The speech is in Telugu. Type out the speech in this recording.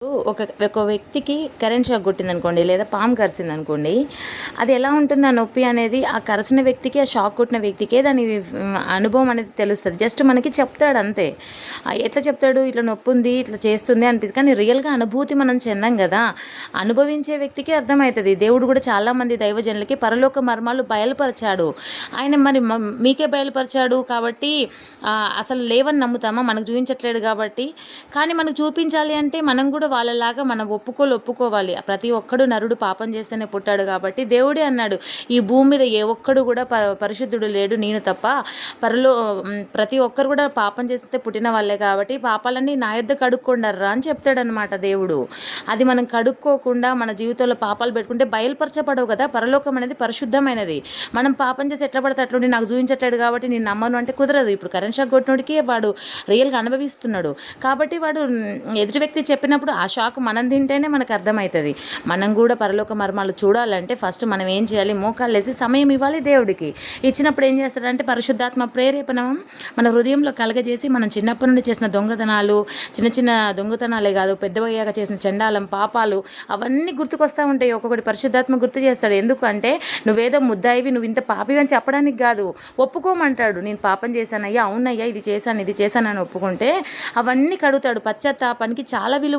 ఒక ఒక వ్యక్తికి కరెంట్ షాక్ కొట్టిందనుకోండి, లేదా పాము కరిసిందనుకోండి, అది ఎలా ఉంటుంది ఆ నొప్పి అనేది ఆ కరిసిన వ్యక్తికి, ఆ షాక్ కొట్టిన వ్యక్తికే దాని అనుభవం అనేది తెలుస్తది. జస్ట్ మనకి చెప్తాడు అంతే. ఎట్లా చెప్తాడు? ఇట్లా నొప్పుంది, ఇట్లా చేస్తుంది అనిపిస్తది. కానీ రియల్‌గా అనుభూతి మనం చెందాం గదా! అనుభవించే వ్యక్తికి అర్థమైతది. దేవుడు గూడా చాలామంది దైవజనులకి పరలోక మర్మాలు బయలుపరిచాడు. ఆయన మరి మీకే బయలుపరిచాడు కాబట్టి అసలు లేవని నమ్ముతామా? మనకు చూయించట్లేడు గాబట్టి. కానీ మనకు చూపించాలి అంటే మనం గూడా వాళ్ళలాగా మనం ఒప్పుకోవాలి. ప్రతి ఒక్కడు నరుడు పాపం చేస్తేనే పుట్టాడు కాబట్టి దేవుడే అన్నాడు. ఈ భూమి మీద ఏ ఒక్కడు కూడా పరిశుద్ధుడు లేడు నేను తప్ప. ప్రతి ఒక్కరు కూడా పాపం చేస్తే పుట్టిన వాళ్ళే కాబట్టి పాపాలన్నీ నా యొద్ద కడుక్కొండర్రా అని చెప్తాడనమాట దేవుడు. అది మనం కడుక్కోకుండా మన జీవితంలో పాపాలు పెట్టుకుంటే బయలుపరచబడవు కదా. పరలోకం అనేది పరిశుద్ధమైనది. మనం పాపం చేసి ఎట్లా పడితే అట్లుండి నాకు చూపించట్లేడు కాబట్టి నేను నమ్మను అంటే కుదరదు. ఇప్పుడు కరెంట్ షాక్ కొట్టినోడికి వాడు రియల్‌గా అనుభవిస్తున్నాడు. కాబట్టి వాడు ఎదుటి వ్యక్తి చెప్పినప్పుడు ఆ షాక్ మనం తింటేనే మనకు అర్థమవుతుంది. మనం కూడా పరలోక మర్మాలు చూడాలంటే ఫస్ట్ మనం ఏం చేయాలి? మోకాళ్ళేసి సమయం ఇవ్వాలి దేవుడికి. ఇచ్చినప్పుడు ఏం చేస్తాడంటే పరిశుద్ధాత్మ ప్రేరేపణ మన హృదయంలో కలగజేసి మనం చిన్నప్పటి నుండి చేసిన దొంగతనాలు, చిన్న చిన్న దొంగతనాలే కాదు పెద్దవయ్యాక చేసిన చండాలం పాపాలు అవన్నీ గుర్తుకొస్తూ ఉంటాయి. ఒక్కొక్కటి పరిశుద్ధాత్మ గుర్తు చేస్తాడు. ఎందుకంటే నువ్వేదో ముద్దాయివి, నువ్వు ఇంత పాపివి అని చెప్పడానికి కాదు, ఒప్పుకోమంటాడు. నేను పాపం చేశానయ్యా, అవునయ్యా ఇది చేశాను అని ఒప్పుకుంటే అవన్నీ కడుగుతాడు. పశ్చాత్తాపానికి చాలా విలువ